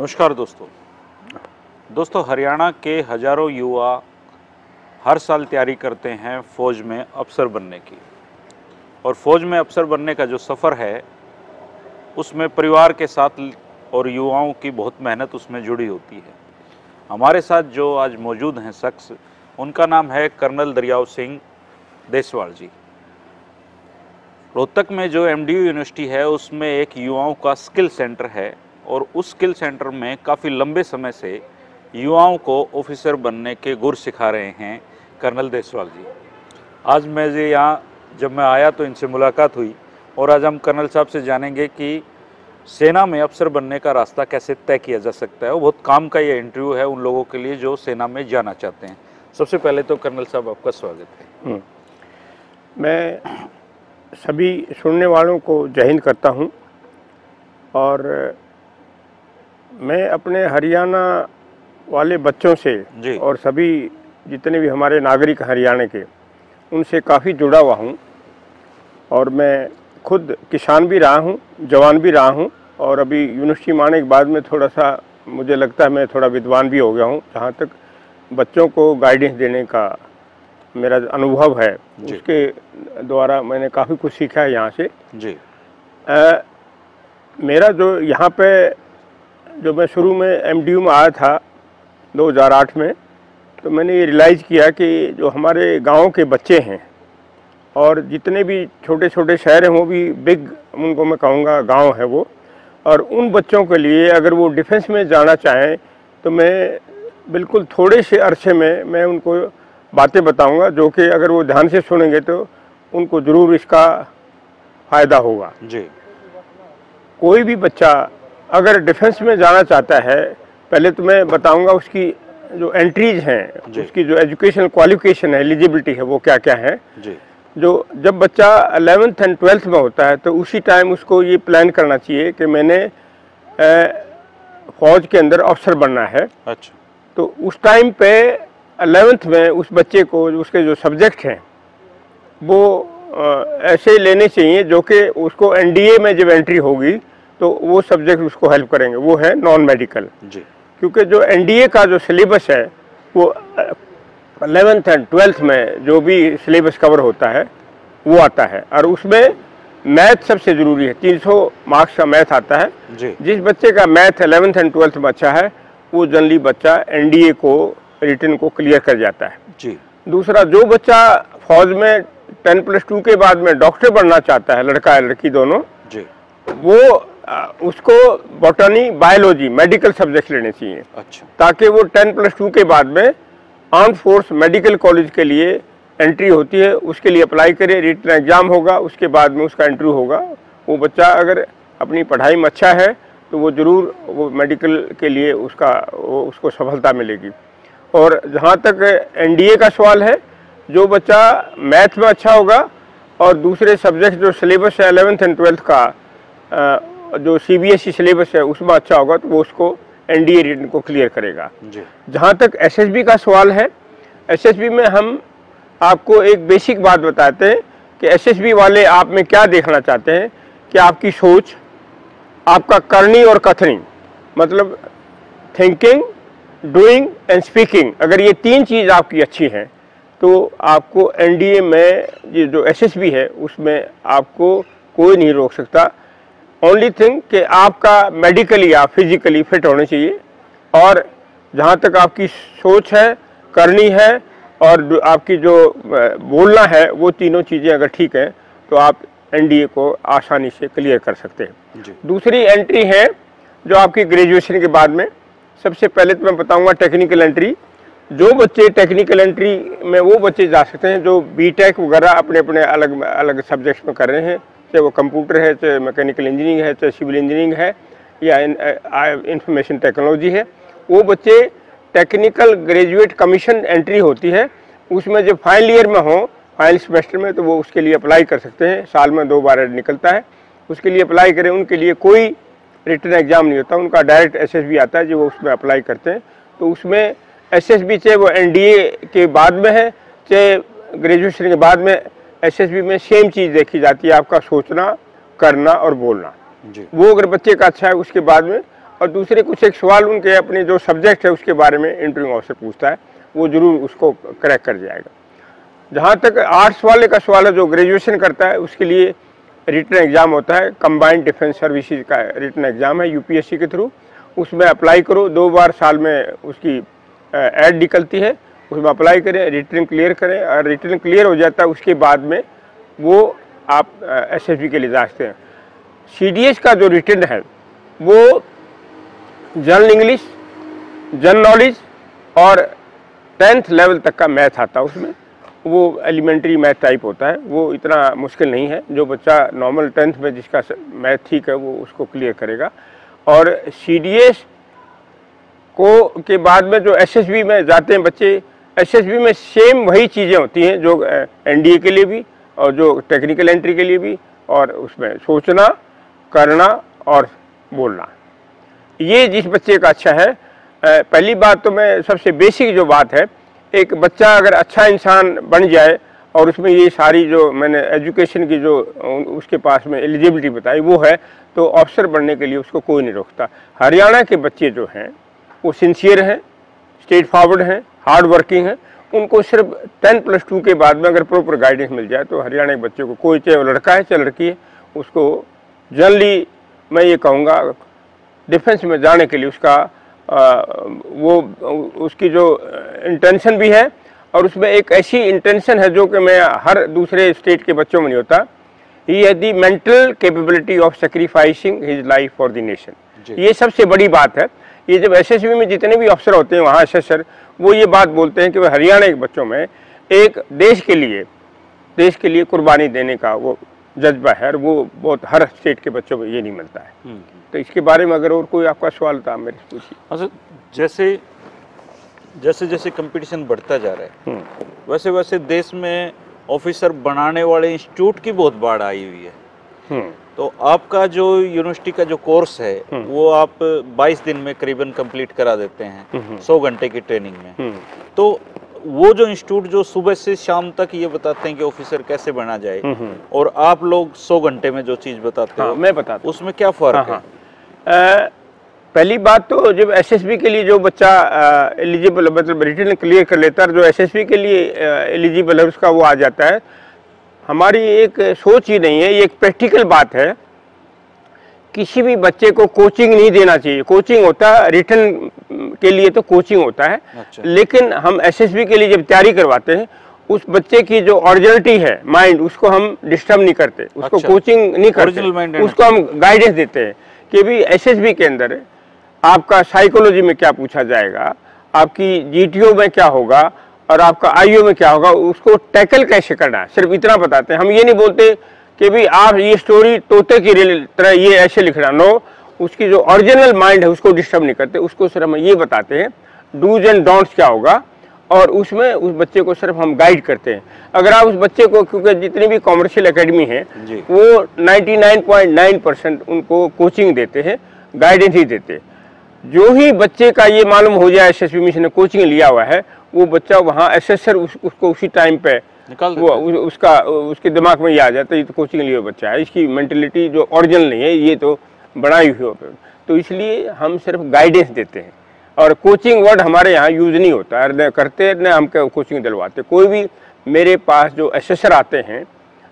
नमस्कार दोस्तों, हरियाणा के हजारों युवा हर साल तैयारी करते हैं फ़ौज में अफसर बनने की। और फ़ौज में अफसर बनने का जो सफ़र है उसमें परिवार के साथ और युवाओं की बहुत मेहनत उसमें जुड़ी होती है। हमारे साथ जो आज मौजूद हैं शख्स, उनका नाम है कर्नल दरियाव सिंह देसवाल जी। रोहतक में जो MDU यूनिवर्सिटी है उसमें एक युवाओं का स्किल सेंटर है और उस स्किल सेंटर में काफ़ी लंबे समय से युवाओं को ऑफिसर बनने के गुर सिखा रहे हैं कर्नल देसवाल जी। आज जब मैं आया तो इनसे मुलाकात हुई और आज हम कर्नल साहब से जानेंगे कि सेना में अफसर बनने का रास्ता कैसे तय किया जा सकता है। वो बहुत काम का ये इंटरव्यू है उन लोगों के लिए जो सेना में जाना चाहते हैं। सबसे पहले तो कर्नल साहब आपका स्वागत है। मैं सभी सुनने वालों को जय हिंद करता हूं और मैं अपने हरियाणा वाले बच्चों से और सभी जितने भी हमारे नागरिक हरियाणा के, उनसे काफ़ी जुड़ा हुआ हूं। और मैं खुद किसान भी रहा हूं, जवान भी रहा हूं और अभी यूनिवर्सिटी में आने के बाद में थोड़ा सा मुझे लगता है मैं थोड़ा विद्वान भी हो गया हूं। जहां तक बच्चों को गाइडेंस देने का मेरा अनुभव है उसके द्वारा मैंने काफ़ी कुछ सीखा है यहाँ से जी। मेरा जो यहाँ पे जो मैं शुरू में MDU में आया था 2008 में, तो मैंने ये रियलाइज़ किया कि जो हमारे गांव के बच्चे हैं और जितने भी छोटे छोटे शहर हैं वो भी बिग, उनको मैं कहूँगा गांव है वो, और उन बच्चों के लिए अगर वो डिफेंस में जाना चाहें तो मैं बिल्कुल थोड़े से अरसे में मैं उनको बातें बताऊंगा जो कि अगर वो ध्यान से सुनेंगे तो उनको ज़रूर इसका फ़ायदा होगा जी। कोई भी बच्चा अगर डिफेंस में जाना चाहता है, पहले तो मैं बताऊंगा उसकी जो एंट्रीज हैं, उसकी जो एजुकेशनल क्वालिफिकेशन है, एलिजिबिलिटी है, वो क्या क्या है जी। जो जब बच्चा 11th एंड 12th में होता है तो उसी टाइम उसको ये प्लान करना चाहिए कि मैंने फौज के अंदर अफसर बनना है। अच्छा। तो उस टाइम पे 11th में उस बच्चे को उसके जो सब्जेक्ट हैं वो ऐसे लेने चाहिए जो कि उसको NDA में जब एंट्री होगी तो वो सब्जेक्ट उसको हेल्प करेंगे। वो है नॉन मेडिकल जी। क्योंकि जो NDA का जो सिलेबस है वो 11th एंड 12th में जो भी सिलेबस कवर होता है वो आता है और उसमें मैथ सबसे ज़रूरी है। 300 मार्क्स का मैथ आता है जी। जिस बच्चे का मैथ 11th एंड 12th में अच्छा है वो जनरली बच्चा NDA को रिटन को क्लियर कर जाता है जी। दूसरा, जो बच्चा फौज में 10+2 के बाद में डॉक्टर बनना चाहता है, लड़का है लड़की दोनों जी, वो उसको बॉटनी, बायोलॉजी, मेडिकल सब्जेक्ट लेने चाहिए। अच्छा। ताकि वो 10+2 के बाद में आर्म फोर्स मेडिकल कॉलेज के लिए एंट्री होती है, उसके लिए अप्लाई करे, रिटन एग्जाम होगा, उसके बाद में उसका इंटरव्यू होगा। वो बच्चा अगर अपनी पढ़ाई में अच्छा है तो वो ज़रूर वो मेडिकल के लिए उसको सफलता मिलेगी। और जहाँ तक NDA का सवाल है, जो बच्चा मैथ में अच्छा होगा और दूसरे सब्जेक्ट जो सिलेबस है 11th एंड 12th का जो CBSE सिलेबस है उसमें अच्छा होगा तो वो उसको NDA रिटन को क्लियर करेगा जी। जहाँ तक SSB का सवाल है, SSB में हम आपको एक बेसिक बात बताते हैं कि SSB वाले आप में क्या देखना चाहते हैं कि आपकी सोच, आपका करनी और कथनी, मतलब थिंकिंग, डूइंग एंड स्पीकिंग, अगर ये तीन चीज़ आपकी अच्छी हैं तो आपको NDA में ये जो SSB है उसमें आपको कोई नहीं रोक सकता। ओनली थिंग कि आपका मेडिकली या फिजिकली फिट होने चाहिए और जहाँ तक आपकी सोच है, करनी है और आपकी जो बोलना है, वो तीनों चीज़ें अगर ठीक हैं तो आप NDA को आसानी से क्लियर कर सकते हैं जी। दूसरी एंट्री है जो आपकी ग्रेजुएशन के बाद में। सबसे पहले तो मैं बताऊंगा टेक्निकल एंट्री। जो बच्चे टेक्निकल एंट्री में वो बच्चे जा सकते हैं जो BTech वगैरह अपने अपने अलग अलग सब्जेक्ट्स में कर रहे हैं, चाहे वो कंप्यूटर है, चाहे मैकेनिकल इंजीनियरिंग है, चाहे सिविल इंजीनियरिंग है या इंफॉर्मेशन टेक्नोलॉजी है। वो बच्चे टेक्निकल ग्रेजुएट कमीशन एंट्री होती है, उसमें जब फाइनल ईयर में हो, फाइनल सेमेस्टर में, तो वो उसके लिए अप्लाई कर सकते हैं। साल में 2 बार निकलता है, उसके लिए अप्लाई करें। उनके लिए कोई रिटन एग्ज़ाम नहीं होता, उनका डायरेक्ट SSB आता है जो वो उसमें अप्लाई करते हैं। तो उसमें SSB चाहे वो NDA के बाद में है चाहे ग्रेजुएशन के बाद में, SSB में सेम चीज़ देखी जाती है, आपका सोचना, करना और बोलना जी। वो अगर बच्चे का अच्छा है उसके बाद में और दूसरे कुछ एक सवाल उनके अपने जो सब्जेक्ट है उसके बारे में इंटरव्यू ऑफिसर पूछता है, वो जरूर उसको क्रैक कर जाएगा। जहाँ तक आर्ट्स वाले का सवाल है, जो ग्रेजुएशन करता है उसके लिए रिटन एग्ज़ाम होता है, कंबाइंड डिफेंस सर्विसेज का रिटन एग्ज़ाम है यूपीएससी के थ्रू। उसमें अप्लाई करो, 2 बार साल में उसकी ऐड निकलती है, उसमें अप्लाई करें, रिटन क्लियर करें, और रिटन क्लियर हो जाता है उसके बाद में वो आप एसएसबी के लिए जा सकते हैं। सीडीएस का जो रिटन है वो जनरल इंग्लिश, जनरल नॉलेज और 10th लेवल तक का मैथ आता है उसमें। वो एलिमेंट्री मैथ टाइप होता है, वो इतना मुश्किल नहीं है। जो बच्चा नॉर्मल 10th में जिसका मैथ ठीक है वो उसको क्लियर करेगा। और सीडीएस को के बाद में जो एसएसबी में जाते हैं बच्चे, एसएसबी में सेम वही चीज़ें होती हैं जो एनडीए के लिए भी और जो टेक्निकल एंट्री के लिए भी, और उसमें सोचना, करना और बोलना। ये जिस बच्चे का अच्छा है, पहली बात तो मैं सबसे बेसिक जो बात है, एक बच्चा अगर अच्छा इंसान बन जाए और उसमें ये सारी जो मैंने एजुकेशन की जो उसके पास में एलिजिबिलिटी बताई वो है, तो ऑफिसर बनने के लिए उसको कोई नहीं रोकता। हरियाणा के बच्चे जो हैं वो सिंसियर हैं, स्ट्रेट फॉरवर्ड हैं, हार्ड वर्किंग हैं। उनको सिर्फ 10+2 के बाद में अगर प्रॉपर गाइडेंस मिल जाए तो हरियाणा के बच्चे को, कोई चाहे वो लड़का है चाहे लड़की है, उसको जनरली मैं ये कहूँगा डिफेंस में जाने के लिए उसका वो उसकी जो इंटेंशन भी है, और उसमें एक ऐसी इंटेंशन है जो कि मैं हर दूसरे स्टेट के बच्चों में नहीं होता। He has the mental capability of sacrificing his life for the nation. ये सबसे बड़ी बात है। ये जब एसएसबी में जितने भी अफसर होते हैं वहाँ असेसर, वो ये बात बोलते हैं कि हरियाणा के बच्चों में एक देश के लिए कुर्बानी देने का वो जज्बा है, और वो बहुत हर स्टेट के बच्चों में ये नहीं मिलता है। तो इसके बारे में अगर और कोई आपका सवाल था मेरे से पूछिए। अच्छा, जैसे जैसे कंपटीशन बढ़ता जा रहा है वैसे वैसे देश में ऑफिसर बनाने वाले इंस्टीट्यूट की बहुत बाढ़ आई हुई है। तो आपका जो यूनिवर्सिटी का जो कोर्स है वो आप 22 दिन में करीबन कंप्लीट करा देते हैं 100 घंटे की ट्रेनिंग में। तो वो जो इंस्टीट्यूट जो सुबह से शाम तक ये बताते हैं कि ऑफिसर कैसे बना जाए, और आप लोग 100 घंटे में जो चीज बताते हो मैं बताता हूं, उसमें क्या फर्क है? पहली बात तो जब एसएसबी के लिए जो बच्चा एलिजिबल मतलब रिटन क्लियर कर लेता है, जो एसएसबी के लिए एलिजिबल है उसका वो आ जाता है। हमारी एक सोच ही नहीं है, ये एक प्रैक्टिकल बात है। किसी भी बच्चे को कोचिंग नहीं देना चाहिए। कोचिंग होता है रिटन के लिए, तो कोचिंग होता है। अच्छा। लेकिन हम एसएसबी के लिए जब तैयारी करवाते हैं, उस बच्चे की जो ओरिजिनलिटी है माइंड, उसको हम डिस्टर्ब नहीं करते, उसको कोचिंग नहीं करते, उसको हम गाइडेंस देते हैं कि भी एसएसबी के अंदर आपका साइकोलॉजी में क्या पूछा जाएगा, आपकी जीटीओ में क्या होगा और आपका आईओ में क्या होगा, उसको टैकल कैसे करना है, सिर्फ इतना बताते हैं। हम ये नहीं बोलते कि भी आप ये स्टोरी तोते की तरह ये ऐसे लिखना, नो, उसकी जो ओरिजिनल माइंड है उसको डिस्टर्ब नहीं करते, उसको सिर्फ हम ये बताते हैं डूज एंड डोंट्स क्या होगा, और उसमें उस बच्चे को सिर्फ हम गाइड करते हैं। अगर आप उस बच्चे को, क्योंकि जितनी भी कॉमर्शियल एकेडमी है वो 99.9% उनको कोचिंग देते हैं, गाइडेंस ही देते। जो ही बच्चे का ये मालूम हो जाए एसएसबी मिशन ने कोचिंग लिया हुआ है, वो बच्चा वहाँ एसेसर उसको उसी टाइम पे वो उसके दिमाग में ये आ जाता है ये तो कोचिंग लिए बच्चा है, इसकी मेंटलिटी जो ओरिजिनल नहीं है, ये तो बनाई हुई हो। तो इसलिए हम सिर्फ गाइडेंस देते हैं, और कोचिंग वर्ड हमारे यहाँ यूज नहीं होता है, न करते न हम कोचिंग दिलवाते। कोई भी मेरे पास जो एसेसर आते हैं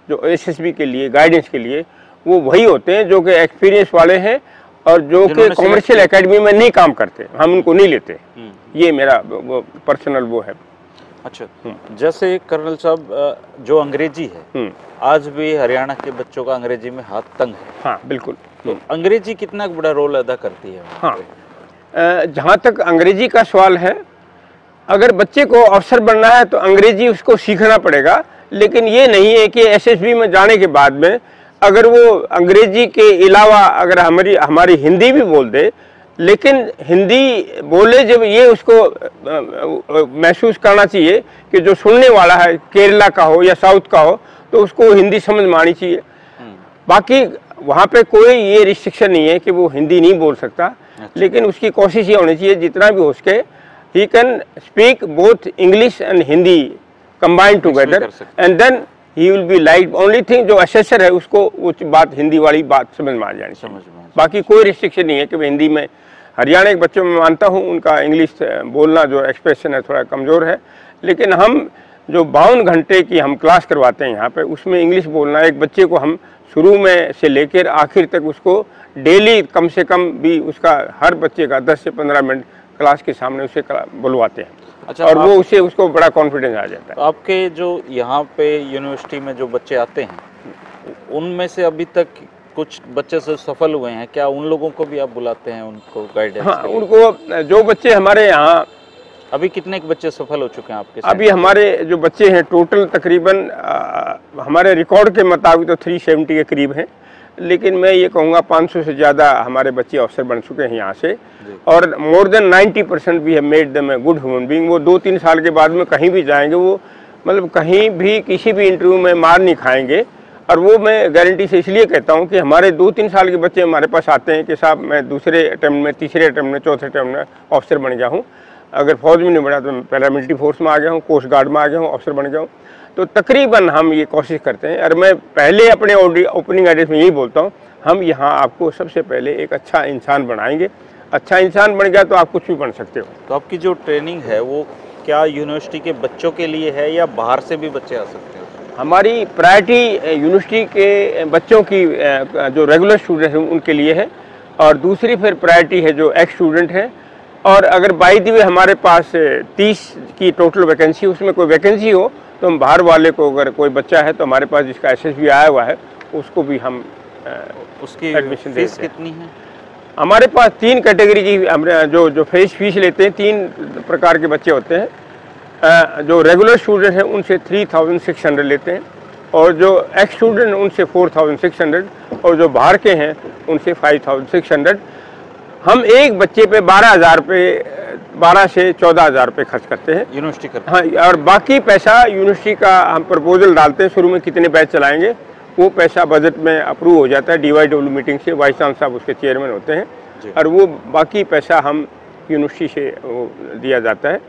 जो एसएसबी के लिए गाइडेंस के लिए, वो वही होते हैं जो कि एक्सपीरियंस वाले हैं और जो कि कॉमर्शियल एकेडमी में नहीं काम करते, हम उनको नहीं लेते। ये मेरा वो पर्सनल वो है। अच्छा, जैसे कर्नल साहब जो अंग्रेजी है, आज भी हरियाणा के बच्चों का अंग्रेजी में हाथ तंग है। हाँ बिल्कुल। तो अंग्रेजी कितना बड़ा रोल अदा करती है? हाँ, जहाँ तक अंग्रेजी का सवाल है, अगर बच्चे को अफसर बनना है तो अंग्रेजी उसको सीखना पड़ेगा। लेकिन ये नहीं है कि एसएसबी में जाने के बाद में अगर वो अंग्रेजी के अलावा अगर हमारी हिंदी भी बोल दे, लेकिन हिंदी बोले जब ये उसको महसूस करना चाहिए कि जो सुनने वाला है केरला का हो या साउथ का हो, तो उसको हिंदी समझ में आनी चाहिए। बाकी वहाँ पे कोई ये रिस्ट्रिक्शन नहीं है कि वो हिंदी नहीं बोल सकता, लेकिन उसकी कोशिश ये होनी चाहिए जितना भी हो सके he can speak both English and Hindi combined together, and then he will be like. Only thing जो असेसर है उसको वो बात हिंदी वाली बात समझ में आ जानी चाहिए। बाकी कोई रिस्ट्रिक्शन नहीं है कि हिंदी में हरियाणा के बच्चों में मानता हूँ उनका इंग्लिश बोलना जो एक्सप्रेशन है थोड़ा कमज़ोर है, लेकिन हम जो 52 घंटे की हम क्लास करवाते हैं यहाँ पे, उसमें इंग्लिश बोलना एक बच्चे को हम शुरू में से लेकर आखिर तक उसको डेली कम से कम भी उसका हर बच्चे का 10 से 15 मिनट क्लास के सामने उसे बुलवाते हैं। अच्छा, और वो उसे उसको बड़ा कॉन्फिडेंस आ जाता है। तो आपके जो यहाँ पे यूनिवर्सिटी में जो बच्चे आते हैं उनमें से अभी तक कुछ बच्चे से सफल हुए हैं क्या? उन लोगों को भी आप बुलाते हैं उनको गाइडेंस? हाँ, उनको जो बच्चे हमारे यहाँ अभी कितने बच्चे सफल हो चुके हैं आपके? अभी हमारे जो बच्चे हैं टोटल तकरीबन हमारे रिकॉर्ड के मुताबिक तो 370 के करीब हैं, लेकिन मैं ये कहूँगा 500 से ज़्यादा हमारे बच्चे अफसर बन चुके हैं यहाँ से, और more than 90% we have made them a good human being. वो 2-3 साल के बाद में कहीं भी जाएंगे, वो मतलब कहीं भी किसी भी इंटरव्यू में मार नहीं खाएंगे। और वो मैं गारंटी से इसलिए कहता हूँ कि हमारे 2-3 साल के बच्चे हमारे पास आते हैं कि साहब मैं दूसरे अटेम्प्ट में, तीसरे अटेम्प्ट में, चौथे अटेम्प्ट में ऑफिसर बन गया हूँ। अगर फौज में नहीं बना तो पैरामिलिट्री फोर्स में आ गया हूँ, कोस्ट गार्ड में आ गया हूँ, ऑफिसर बन गया हूँ। तो तकरीबन हम ये कोशिश करते हैं, और मैं पहले अपने ओपनिंग एड्रेस में यही बोलता हूँ, हम यहाँ आपको सबसे पहले एक अच्छा इंसान बनाएंगे। अच्छा इंसान बन गया तो आप कुछ भी बन सकते हो। तो आपकी जो ट्रेनिंग है वो क्या यूनिवर्सिटी के बच्चों के लिए है या बाहर से भी बच्चे आ सकते हैं? हमारी प्रायोरिटी यूनिवर्सिटी के बच्चों की जो रेगुलर स्टूडेंट हैं उनके लिए है, और दूसरी फिर प्रायोरिटी है जो एक्स स्टूडेंट हैं। और अगर बाई द वे हमारे पास 30 की टोटल वैकेंसी, उसमें कोई वैकेंसी हो तो हम बाहर वाले को, अगर कोई बच्चा है तो हमारे पास जिसका SSB आया हुआ है उसको भी हम उसकी एडमिशन फीस कितनी है? हमारे पास 3 कैटेगरी की हम जो फीस लेते हैं। 3 प्रकार के बच्चे होते हैं। जो रेगुलर स्टूडेंट हैं उनसे 3600 लेते हैं, और जो एक्स स्टूडेंट उनसे 4600, और जो बाहर के हैं उनसे 5600। हम एक बच्चे पे 12,000 रुपये, 12 से 14,000 रुपये खर्च करते हैं यूनिवर्सिटी करते हैं। हाँ, और बाकी पैसा यूनिवर्सिटी का हम प्रपोजल डालते हैं शुरू में कितने बैच चलाएंगे, वो पैसा बजट में अप्रूव हो जाता है DYW मीटिंग से, वाइस चांसलर साहब उसके चेयरमैन होते हैं, और वो बाकी पैसा हम यूनिवर्सिटी से वो दिया जाता है।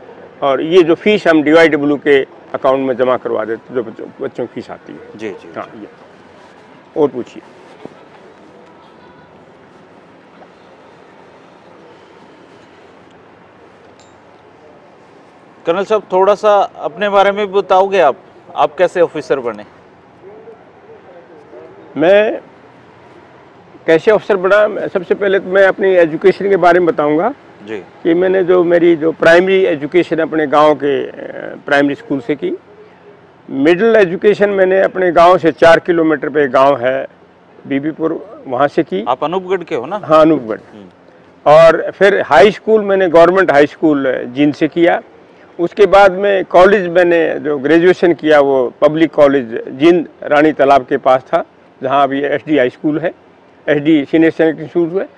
और ये जो फीस हम DYW के अकाउंट में जमा करवा देते हैं, जो बच्चों की फीस आती है। जी जी। हाँ, ये और पूछिए। कर्नल साहब थोड़ा सा अपने बारे में बताओगे आप कैसे ऑफिसर बने? मैं कैसे ऑफिसर बना, सबसे पहले तो मैं अपनी एजुकेशन के बारे में बताऊंगा जी, कि मैंने मेरी प्राइमरी एजुकेशन अपने गांव के प्राइमरी स्कूल से की। मिडिल एजुकेशन मैंने अपने गांव से 4 किलोमीटर पे गांव है बीबीपुर, वहाँ से की। आप अनूपगढ़ के हो ना? हाँ, अनूपगढ़। और फिर हाई स्कूल मैंने गवर्नमेंट हाई स्कूल जींद से किया। उसके बाद में कॉलेज मैंने जो ग्रेजुएशन किया वो पब्लिक कॉलेज जींद रानी तालाब के पास था, जहाँ अभी SD हाई स्कूल है, SD सीनियर सेकेंडरी स्कूल है।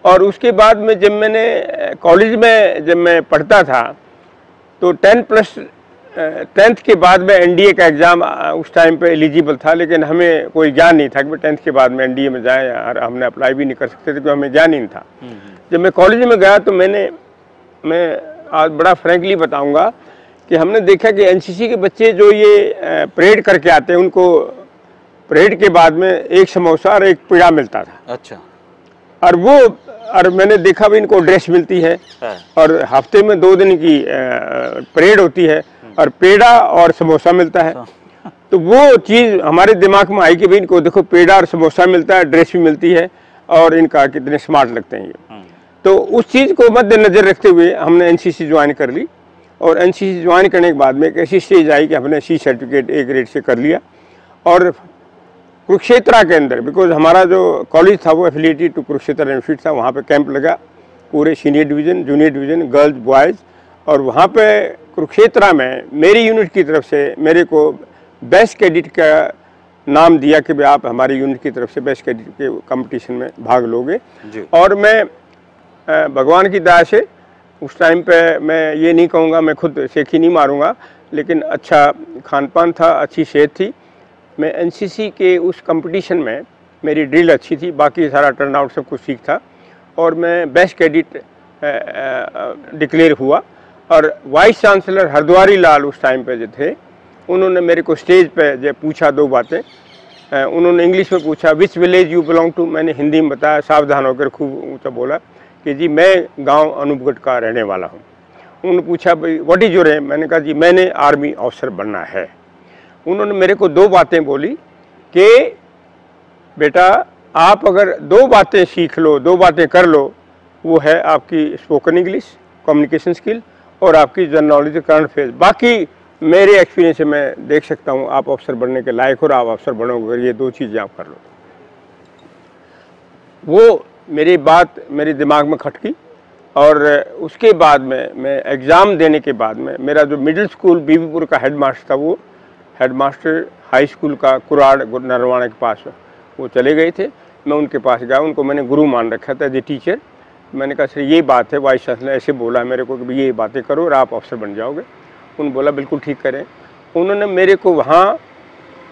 और उसके बाद में जब मैंने कॉलेज में जब मैं पढ़ता था तो 10th के बाद में NDA का एग्ज़ाम उस टाइम पे एलिजिबल था, लेकिन हमें कोई ज्ञान नहीं था कि 10th के बाद में NDA में जाएं, और हमने अप्लाई भी नहीं कर सकते थे क्योंकि हमें ज्ञान नहीं था। जब मैं कॉलेज में गया तो मैं आज बड़ा फ्रैंकली बताऊंगा कि हमने देखा कि NCC के बच्चे जो ये परेड करके आते हैं, उनको परेड के बाद में एक समोसा और एक पीड़ा मिलता था। अच्छा। और मैंने देखा भी इनको ड्रेस मिलती है, और हफ्ते में 2 दिन की परेड होती है, और पेड़ा और समोसा मिलता है। तो वो चीज़ हमारे दिमाग में आई कि भाई इनको देखो पेड़ा और समोसा मिलता है, ड्रेस भी मिलती है, और इनका कितने स्मार्ट लगते हैं ये। तो उस चीज़ को मद्देनज़र रखते हुए हमने NCC ज्वाइन कर ली, और NCC ज्वाइन करने के बाद में एक ऐसी स्टेज आई कि हमने C सर्टिफिकेट A ग्रेड से कर लिया। और कुरुक्षेत्र के अंदर, बिकॉज हमारा जो कॉलेज था वो एफिलिएटेड टू कुरुक्षेत्र यूनिवर्सिटी था, वहाँ पे कैंप लगा पूरे senior division, junior division, girls boys. और वहाँ पे कुरुक्षेत्र में मेरी यूनिट की तरफ से मेरे को बेस्ट कैडेट का नाम दिया कि भाई आप हमारी यूनिट की तरफ से बेस्ट कैडेट के कंपटीशन में भाग लोगे। और मैं भगवान की दया से उस टाइम पे मैं ये नहीं कहूँगा, मैं खुद सेखी नहीं मारूँगा, लेकिन अच्छा खान पान था, अच्छी सेहत थी। मैं NCC के उस कंपटीशन में मेरी ड्रिल अच्छी थी, बाकी सारा टर्नआउट सब कुछ ठीक था, और मैं बेस्ट कैडेट डिक्लेयर हुआ। और वाइस चांसलर हरद्वारी लाल उस टाइम पे जो थे, उन्होंने मेरे को स्टेज पे जो पूछा 2 बातें। उन्होंने इंग्लिश में पूछा विच विलेज यू बिलोंग टू, मैंने हिंदी में बताया, सावधान होकर खूब ऊँचा बोला कि जी मैं गांव अनूपगढ़ का रहने वाला हूं। उन्होंने पूछा भाई व्हाट इज योर एम, मैंने कहा जी मैंने आर्मी ऑफिसर बनना है। उन्होंने मेरे को 2 बातें बोली कि बेटा आप अगर 2 बातें सीख लो, 2 बातें कर लो, वो है आपकी स्पोकन इंग्लिश, कम्युनिकेशन स्किल और आपकी जनरल नॉलेज, करंट अफेयर्स। बाकी मेरे एक्सपीरियंस से मैं देख सकता हूँ आप अफसर बनने के लायक हो और आप अफसर बनोगे अगर ये 2 चीज़ें आप कर लो। वो मेरी बात मेरे दिमाग में खटकी और उसके बाद में मैं एग्ज़ाम देने के बाद में मेरा जो मिडिल स्कूल बीबीपुर का हेडमास्टर था, वो हेडमास्टर हाई स्कूल का कुराड़ नरवाना के पास वो चले गए थे। मैं उनके पास गया, उनको मैंने गुरु मान रखा था एज ए टीचर। मैंने कहा सर ये बात है, वाइस चांसलर ऐसे बोला मेरे को कि ये बातें करो और आप अफसर बन जाओगे। उन्होंने बोला बिल्कुल ठीक करें। उन्होंने मेरे को वहाँ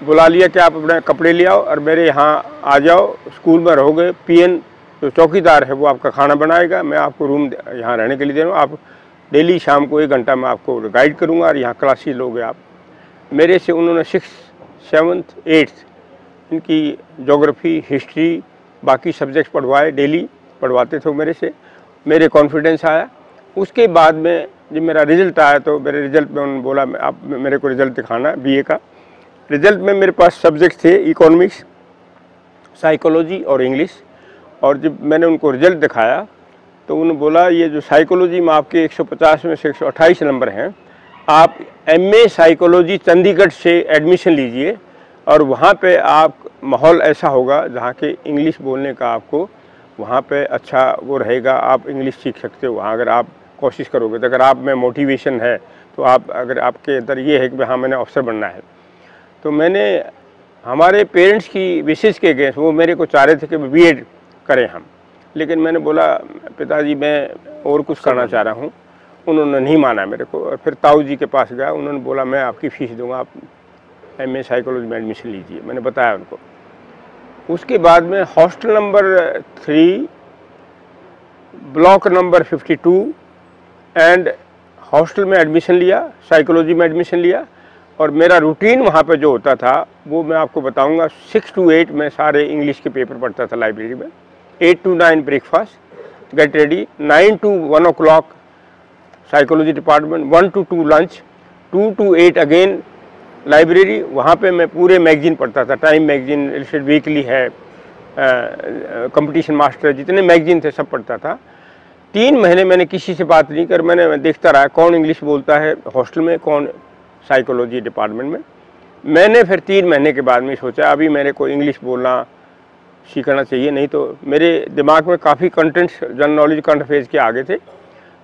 बुला लिया कि आप अपने कपड़े ले आओ और मेरे यहाँ आ जाओ, स्कूल में रहोगे, पीएन जो चौकीदार है वो आपका खाना बनाएगा, मैं आपको रूम यहाँ रहने के लिए दे रहा हूँ, आप डेली शाम को 1 घंटा मैं आपको गाइड करूँगा और यहाँ क्लासेस लोगे आप। मेरे से उन्होंने 6th 7th 8th इनकी ज्योग्राफी, हिस्ट्री, बाकी सब्जेक्ट्स पढ़वाए, डेली पढ़वाते थे मेरे से। मेरे कॉन्फिडेंस आया। उसके बाद में जब मेरा रिज़ल्ट आया तो मेरे रिज़ल्ट में उन्होंने बोला आप मेरे को रिज़ल्ट दिखाना बीए का। रिज़ल्ट में मेरे पास सब्जेक्ट थे इकोनॉमिक्स, साइकोलॉजी और इंग्लिश। और जब मैंने उनको रिज़ल्ट दिखाया तो उन्होंने बोला ये जो साइकोलॉजी में आपके 150 में से 128 नंबर हैं, आप एमए साइकोलॉजी चंडीगढ़ से एडमिशन लीजिए और वहाँ पे आप माहौल ऐसा होगा जहाँ के इंग्लिश बोलने का आपको वहाँ पे अच्छा वो रहेगा, आप इंग्लिश सीख सकते हो वहाँ अगर आप कोशिश करोगे। तो अगर आप में मोटिवेशन है तो आप अगर आपके अंदर ये है कि हाँ मैंने अफसर बनना है। तो मैंने हमारे पेरेंट्स की विशेष के अगेंस्ट वो मेरे को चाह रहे थे कि बीएड करें हम, लेकिन मैंने बोला पिताजी मैं और कुछ करना चाह रहा हूँ। उन्होंने नहीं माना मेरे को और फिर ताऊ जी के पास गया। उन्होंने बोला मैं आपकी फ़ीस दूंगा, आप एमए साइकोलॉजी में एडमिशन लीजिए। मैंने बताया उनको। उसके बाद में hostel number 3 block number 52 and hostel में एडमिशन लिया, साइकोलॉजी में एडमिशन लिया। और मेरा रूटीन वहाँ पे जो होता था वो मैं आपको बताऊंगा। 6 to 8 में सारे इंग्लिश के पेपर पढ़ता था लाइब्रेरी में, 8 to 9 breakfast get ready, 9 to 1 o'clock psychology department, 1 to 2 lunch, 2 to 8 again library. वहाँ पे मैं पूरे मैगजीन पढ़ता था, टाइम मैगजीन, इलस्ट्रेट वीकली है, कंपटीशन मास्टर, जितने मैगजीन थे सब पढ़ता था। 3 महीने मैंने किसी से बात नहीं कर, मैंने देखता रहा कौन इंग्लिश बोलता है हॉस्टल में, कौन साइकोलॉजी डिपार्टमेंट में। मैंने फिर 3 महीने के बाद में सोचा अभी मेरे को इंग्लिश बोलना सीखना चाहिए, नहीं तो मेरे दिमाग में काफ़ी contents general knowledge, current affairs के आगे थे।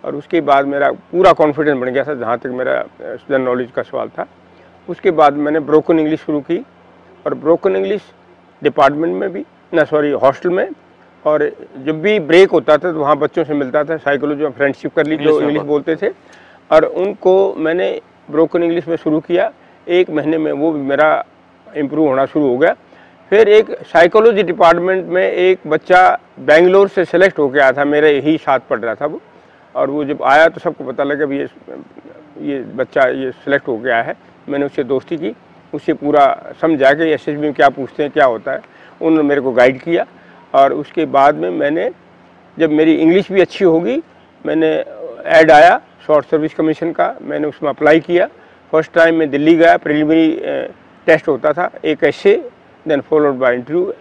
और उसके बाद मेरा पूरा कॉन्फिडेंस बन गया था जहाँ तक मेरा जनरल नॉलेज का सवाल था। उसके बाद मैंने ब्रोकन इंग्लिश शुरू की और ब्रोकन इंग्लिश डिपार्टमेंट में भी हॉस्टल में। और जब भी ब्रेक होता था तो वहाँ बच्चों से मिलता था, साइकोलॉजी में फ्रेंडशिप कर ली जो इंग्लिश बोलते थे और उनको मैंने ब्रोकन इंग्लिश में शुरू किया। 1 महीने में वो मेरा इम्प्रूव होना शुरू हो गया। फिर एक साइकोलॉजी डिपार्टमेंट में एक बच्चा बेंगलोर से सेलेक्ट होकर आया था, मेरे ही साथ पढ़ रहा था वो। और वो जब आया तो सबको पता लगा भी ये बच्चा ये सिलेक्ट हो गया है। मैंने उससे दोस्ती की, उससे पूरा समझा कि एसएसबी में क्या पूछते हैं, क्या होता है। उन्होंने मेरे को गाइड किया और उसके बाद में मैंने जब मेरी इंग्लिश भी अच्छी होगी, मैंने ऐड आया शॉर्ट सर्विस कमीशन का, मैंने उसमें अप्लाई किया। फर्स्ट टाइम मैं दिल्ली गया, प्रिलिमिनरी टेस्ट होता था, एक ऐसे देन फॉलोड बाय इंटरव्यू।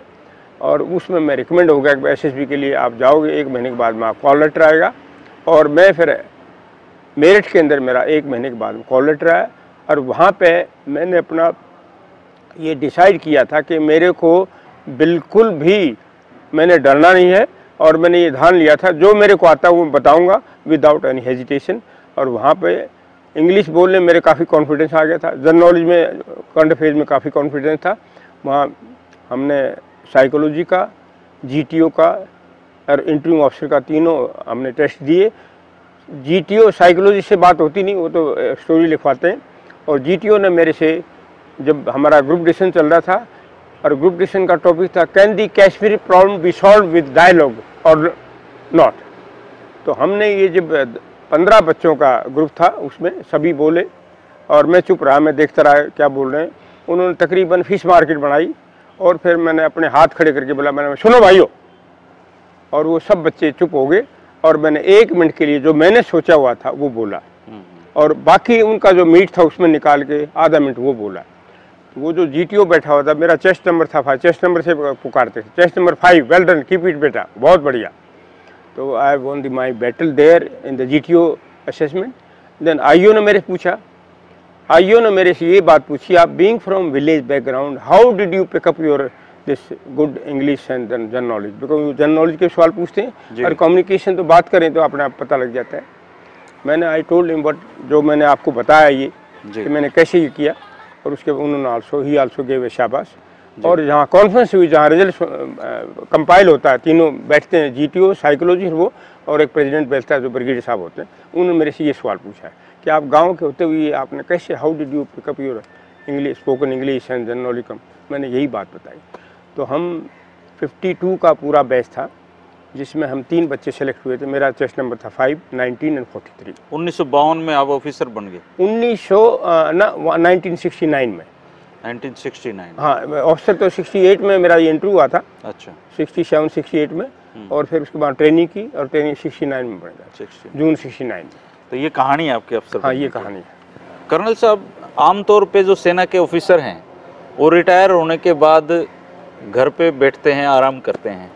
और उसमें मैं रिकमेंड हो गया कि एसएसबी के लिए आप जाओगे, 1 महीने के बाद में आप कॉल लेटर आएगा। और मैं फिर मेरिट के अंदर मेरा 1 महीने के बाद में कॉल लेटर आया। और वहाँ पे मैंने अपना ये डिसाइड किया था कि मेरे को बिल्कुल भी मैंने डरना नहीं है और मैंने ये ध्यान लिया था जो मेरे को आता है वो बताऊंगा विदाउट एनी हेजिटेशन। और वहाँ पे इंग्लिश बोलने मेरे काफ़ी कॉन्फिडेंस आ गया था, जनरल नॉलेज में, करंट अफेयर्स में काफ़ी कॉन्फिडेंस था। वहाँ हमने साइकोलॉजी का, जीटीओ का और इंटरव्यू ऑफिसर का तीनों हमने टेस्ट दिए। जीटीओ साइकोलॉजी से बात होती नहीं, वो तो स्टोरी लिखवाते हैं। और जीटीओ ने मेरे से, जब हमारा ग्रुप डिस्कशन चल रहा था और ग्रुप डिस्कशन का टॉपिक था can the Kashmiri problem be solve with dialogue or not, तो हमने ये जब 15 बच्चों का ग्रुप था उसमें सभी बोले और मैं चुप रहा, मैं देखता रहा क्या बोल रहे हैं। उन्होंने तकरीबन फिश मार्केट बनाई और फिर मैंने अपने हाथ खड़े करके बोला, मैंने सुनो भाइयों, और वो सब बच्चे चुप हो गए और मैंने 1 मिनट के लिए जो मैंने सोचा हुआ था वो बोला, और बाकी उनका जो मीट था उसमें निकाल के आधा मिनट वो बोला। तो वो जो GTO बैठा हुआ था, मेरा चेस्ट नंबर था 5, चेस्ट नंबर से पुकारते थे, chest number 5, well done, keep it बेटा, बहुत बढ़िया। तो I won the my battle there in the GTO assessment. Then IO ने मेरे पूछा, IO ने मेरे से ये बात पूछी, आप being from village background, how did you pick up your this good English and general knowledge, because general knowledge के सवाल पूछते हैं और कम्युनिकेशन तो बात करें तो अपने आप पता लग जाता है। मैंने आई टोल्ड हिम बट जो मैंने आपको बताया ये कि मैंने कैसे ये किया, और उसके उन्होंने ही आल्सो गेव ए शाबाश। और जहाँ कॉन्फ्रेंस हुई, जहाँ रिजल्ट कंपाइल होता है, तीनों बैठते हैं, GTO, साइकोलॉजी वो, और एक प्रेसिडेंट बैठता है जो ब्रिगेडियर साहब होते हैं, उन्होंने मेरे से ये सवाल पूछा है कि आप गाँव के होते हुए आपने कैसे, how did you pick up your English, spoken English and general knowledge कम। मैंने यही बात बताई। तो हम 52 का पूरा बैच था, जिसमें हम 3 बच्चे सेलेक्ट हुए थे। मेरा चेस्ट नंबर था 5, 19 एंड 43। 1952 में आप ऑफिसर बन गए? 1969 में। 1969? हाँ, ऑफिसर तो 68 में मेरा ये इंटरव्यू हुआ था। अच्छा। 67, 68 में, और फिर उसके बाद ट्रेनिंग की, और ट्रेनिंग 69 में बनेगा, जून 69 में। तो ये कहानी है आपके अफसर? हाँ, ये कहानी है। कर्नल साहब, आमतौर पे जो सेना के ऑफिसर हैं वो रिटायर होने के बाद घर पे बैठते हैं, आराम करते हैं,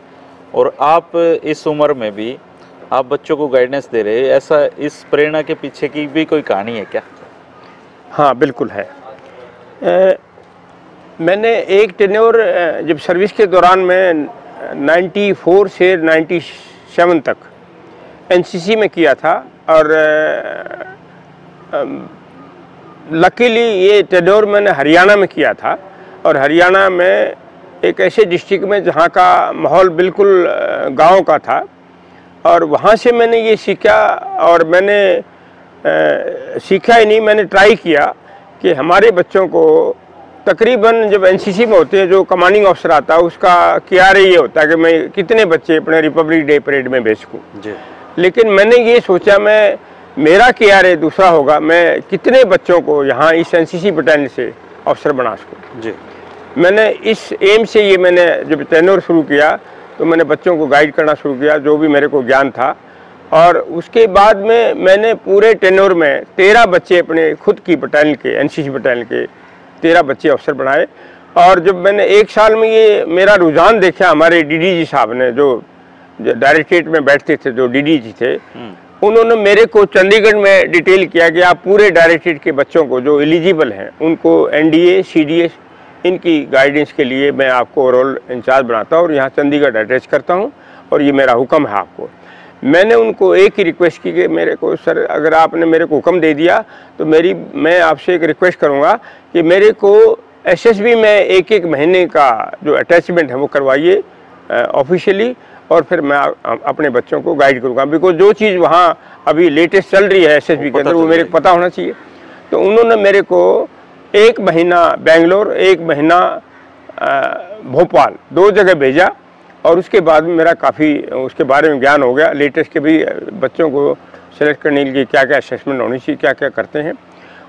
और आप इस उम्र में भी आप बच्चों को गाइडेंस दे रहे हैं, ऐसा इस प्रेरणा के पीछे की भी कोई कहानी है क्या? हाँ, बिल्कुल है। मैंने एक टेन्योर जब सर्विस के दौरान में 94 से 97 तक NCC में किया था, और लकीली ये टेन्योर मैंने हरियाणा में किया था, और हरियाणा में एक ऐसे डिस्ट्रिक्ट में जहाँ का माहौल बिल्कुल गांव का था, और वहाँ से मैंने ये सीखा, और मैंने सीखा ही नहीं, मैंने ट्राई किया कि हमारे बच्चों को तकरीबन जब NCC में होते हैं, जो कमांडिंग ऑफिसर आता है उसका KRA ये होता है कि मैं कितने बच्चे अपने रिपब्लिक डे परेड में भेज सकूँ। लेकिन मैंने ये सोचा मेरा KRA दूसरा होगा, मैं कितने बच्चों को यहाँ इस NCC बटालियन से ऑफिसर बना सकूँ। मैंने इस एम से ये मैंने जब टेन्योर शुरू किया तो मैंने बच्चों को गाइड करना शुरू किया, जो भी मेरे को ज्ञान था, और उसके बाद में मैंने पूरे टेन्योर में 13 बच्चे अपने खुद की बटालियन के, NCC बटालियन के 13 बच्चे अफसर बनाए। और जब मैंने 1 साल में ये मेरा रुझान देखा, हमारे DDG साहब ने, जो डायरेक्टरेट में बैठते थे, जो DDG थे, उन्होंने मेरे को चंडीगढ़ में डिटेल किया कि आप पूरे डायरेक्टरेट के बच्चों को जो एलिजिबल हैं उनको NDA, CDS इनकी गाइडेंस के लिए मैं आपको रोल इंचार्ज बनाता हूँ और यहाँ चंडीगढ़ अटैच करता हूँ, और ये मेरा हुक्म है आपको। मैंने उनको एक ही रिक्वेस्ट की कि मेरे को, सर अगर आपने मेरे को हुक्म दे दिया तो मैं आपसे एक रिक्वेस्ट करूँगा कि मेरे को SSB में 1-1 महीने का जो अटैचमेंट है वो करवाइए ऑफिशियली, और फिर मैं अपने बच्चों को गाइड करूँगा, बिकॉज जो चीज़ वहाँ अभी लेटेस्ट चल रही है SSB के अंदर वो मेरे को पता होना चाहिए। तो उन्होंने मेरे को 1 महीना बेंगलोर, 1 महीना भोपाल, 2 जगह भेजा, और उसके बाद में मेरा काफ़ी उसके बारे में ज्ञान हो गया, लेटेस्ट के भी बच्चों को सेलेक्ट करने के लिए क्या क्या असेसमेंट होनी चाहिए, क्या क्या करते हैं।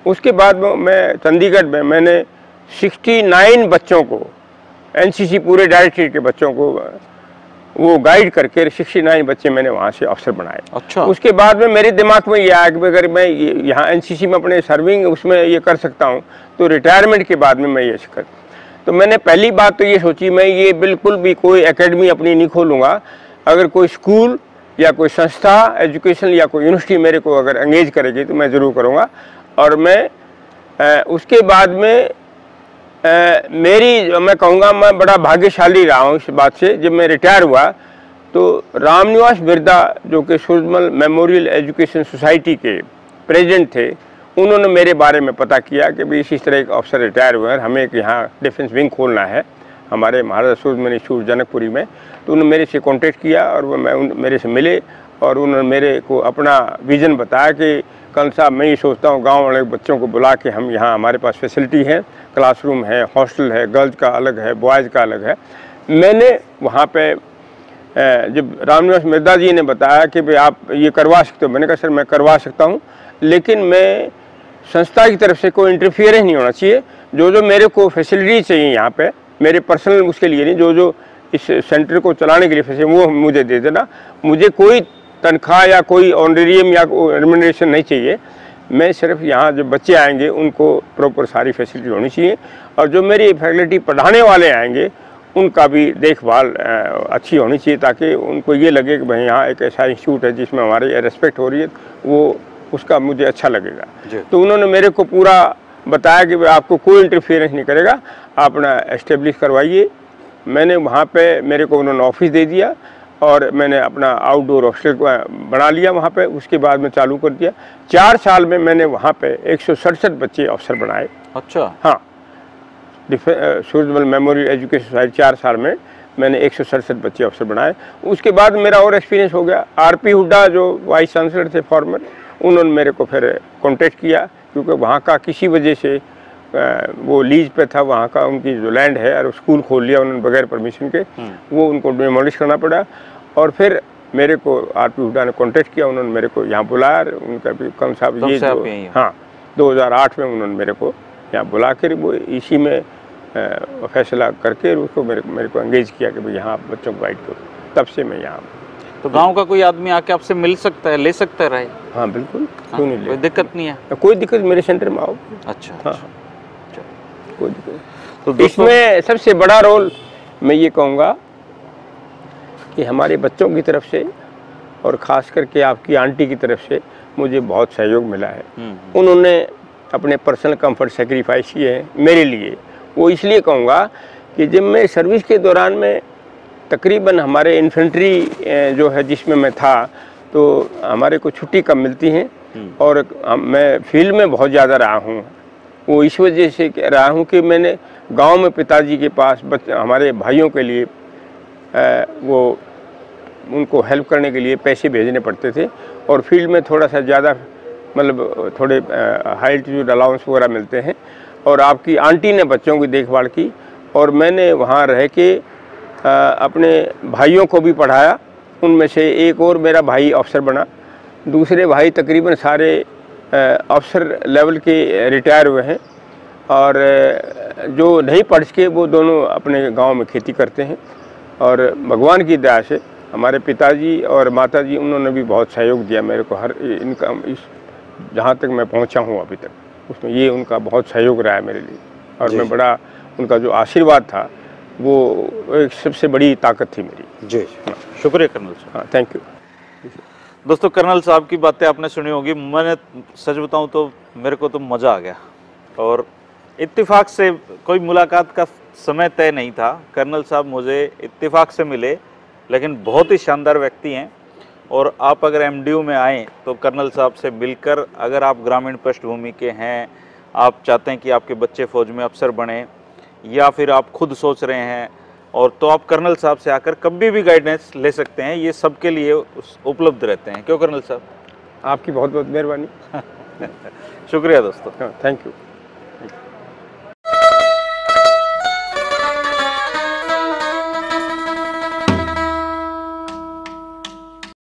उसके बाद मैं चंडीगढ़ में मैंने 69 बच्चों को, NCC पूरे डायरेक्टरेट के बच्चों को वो गाइड करके 69 बच्चे मैंने वहाँ से अफसर बनाए। अच्छा। उसके उसके बाद में मेरे दिमाग में ये आया कि अगर मैं यहाँ NCC में अपने सर्विंग उसमें ये कर सकता हूँ तो रिटायरमेंट के बाद में मैं ये कर। तो मैंने पहली बात तो ये सोची, मैं ये बिल्कुल भी कोई एकेडमी अपनी नहीं खोलूँगा। अगर कोई स्कूल या कोई संस्था एजुकेशन या कोई यूनिवर्सिटी मेरे को अगर एंगेज करेगी तो मैं ज़रूर करूँगा। और मैं उसके बाद में मैं कहूँगा मैं बड़ा भाग्यशाली रहा हूँ इस बात से। जब मैं रिटायर हुआ तो रामनिवास बिरदा जो कि सूरजमल मेमोरियल एजुकेशन सोसाइटी के प्रेसिडेंट थे, उन्होंने मेरे बारे में पता किया कि भाई इस तरह एक अफसर रिटायर हुए हैं, हमें एक यहाँ डिफेंस विंग खोलना है हमारे महाराजा सूरजमल इंस्टीट्यूट जनकपुरी में। तो उन्होंने मेरे से कांटेक्ट किया और मेरे से मिले और उन्होंने मेरे को अपना विज़न बताया कि कर्नल साहब मैं ये सोचता हूँ गांव वाले बच्चों को बुला के हम यहाँ, हमारे पास फैसिलिटी है, क्लासरूम है, हॉस्टल है, गर्ल्स का अलग है, बॉयज़ का अलग है। मैंने वहाँ पे जब रामनिवास बिरदा जी ने बताया कि भाई आप ये करवा सकते हो, मैंने कहा सर मैं करवा सकता हूँ, लेकिन मैं संस्था की तरफ से कोई इंटरफियरेंस नहीं होना चाहिए। जो जो मेरे को फैसिलिटी चाहिए यहाँ पे, मेरे पर्सनल उसके लिए नहीं, जो जो इस सेंटर को चलाने के लिए फैसिलिटी वो मुझे दे देना। मुझे कोई तनख्वाह या कोई ऑनरेरियम या रेम्यूनरेशन नहीं चाहिए। मैं सिर्फ यहाँ जो बच्चे आएंगे उनको प्रॉपर सारी फैसिलिटी होनी चाहिए, और जो मेरी फैकल्टी पढ़ाने वाले आएंगे उनका भी देखभाल अच्छी होनी चाहिए, ताकि उनको ये लगे कि भाई यहाँ एक ऐसा इंस्टीट्यूट है जिसमें हमारी रेस्पेक्ट हो रही है, वो उसका मुझे अच्छा लगेगा। तो उन्होंने मेरे को पूरा बताया कि भाई आपको कोई इंटरफेरेंस नहीं करेगा, आप अपना एस्टेब्लिश करवाइए। मैंने वहाँ पे मेरे को उन्होंने ऑफिस दे दिया और मैंने अपना आउटडोर हॉस्टल बना लिया वहाँ पे। उसके बाद में चालू कर दिया। 4 साल में मैंने वहाँ पे 167 बच्चे अफसर बनाए। अच्छा। हाँ, सूरजमल मेमोरियल एजुकेशन सोसाइटी 4 साल में मैंने 167 बच्चे अफसर बनाए। उसके बाद मेरा और एक्सपीरियंस हो गया। आरपी हुड्डा जो वाइस चांसलर थे फॉर्मर, उन्होंने मेरे को फिर कॉन्टेक्ट किया, क्योंकि वहाँ का किसी वजह से वो लीज पे था वहाँ का, उनकी जो लैंड है, और स्कूल खोल लिया उन्होंने बगैर परमिशन के, वो उनको डिमोलिश करना पड़ा। और फिर मेरे को आरपी हुड्डा ने कॉन्टेक्ट किया, उन्होंने मेरे को यहाँ बुलाया। उनका भी कौन साहब ये जो हाँ 2008 में उन्होंने मेरे को यहाँ बुला कर वो इसी में फैसला करके उसको मेरे को एंगेज किया कि भाई यहाँ आप बच्चों को गाइड करो। तब से मैं यहाँ। तो गांव का कोई आदमी आके आपसे मिल सकता है, ले सकता है राय? हाँ बिल्कुल, क्यों नहीं ले, कोई दिक्कत नहीं है? कोई दिक्कत, मेरे सेंटर में आओ। अच्छा। हाँ, कोई दिक्कत। तो इसमें सबसे बड़ा रोल मैं ये कहूँगा कि हमारे बच्चों की तरफ से और ख़ास करके आपकी आंटी की तरफ से मुझे बहुत सहयोग मिला है। उन्होंने अपने पर्सनल कंफर्ट सेक्रीफाइस किए हैं मेरे लिए। वो इसलिए कहूँगा कि जब मैं सर्विस के दौरान में तकरीबन हमारे इन्फेंट्री जो है जिसमें मैं था, तो हमारे को छुट्टी कम मिलती हैं, और मैं फील्ड में बहुत ज़्यादा रहा हूँ। वो इस वजह से रहा हूँ कि मैंने गांव में पिताजी के पास हमारे भाइयों के लिए वो उनको हेल्प करने के लिए पैसे भेजने पड़ते थे, और फील्ड में थोड़ा सा ज़्यादा मतलब थोड़े हाई एल्टीट्यूड अलाउंस वगैरह मिलते हैं। और आपकी आंटी ने बच्चों की देखभाल की, और मैंने वहाँ रह के अपने भाइयों को भी पढ़ाया। उनमें से एक और मेरा भाई अफसर बना, दूसरे भाई तकरीबन सारे अफसर लेवल के रिटायर हुए हैं, और जो नहीं पढ़ के वो दोनों अपने गांव में खेती करते हैं। और भगवान की दया से हमारे पिताजी और माताजी उन्होंने भी बहुत सहयोग दिया मेरे को, हर इनका इस जहाँ तक मैं पहुँचा हूँ अभी तक, उसमें ये उनका बहुत सहयोग रहा है मेरे लिए। और मैं बड़ा उनका जो आशीर्वाद था वो एक सबसे बड़ी ताकत थी मेरी। जी, शुक्रिया कर्नल साहब। हाँ, थैंक यू। दोस्तों, कर्नल साहब की बातें आपने सुनी होगी। मैंने सच बताऊं तो मेरे को तो मज़ा आ गया, और इत्तेफाक से कोई मुलाकात का समय तय नहीं था। कर्नल साहब मुझे इत्तेफाक से मिले, लेकिन बहुत ही शानदार व्यक्ति हैं। और आप अगर एमडीयू में आएँ तो कर्नल साहब से मिलकर, अगर आप ग्रामीण पृष्ठभूमि के हैं, आप चाहते हैं कि आपके बच्चे फ़ौज में अफसर बने, या फिर आप खुद सोच रहे हैं, और तो आप कर्नल साहब से आकर कभी भी गाइडेंस ले सकते हैं। ये सबके लिए उपलब्ध रहते हैं। क्यों कर्नल साहब? आपकी बहुत बहुत मेहरबानी। शुक्रिया दोस्तों। हाँ, थैंक यू।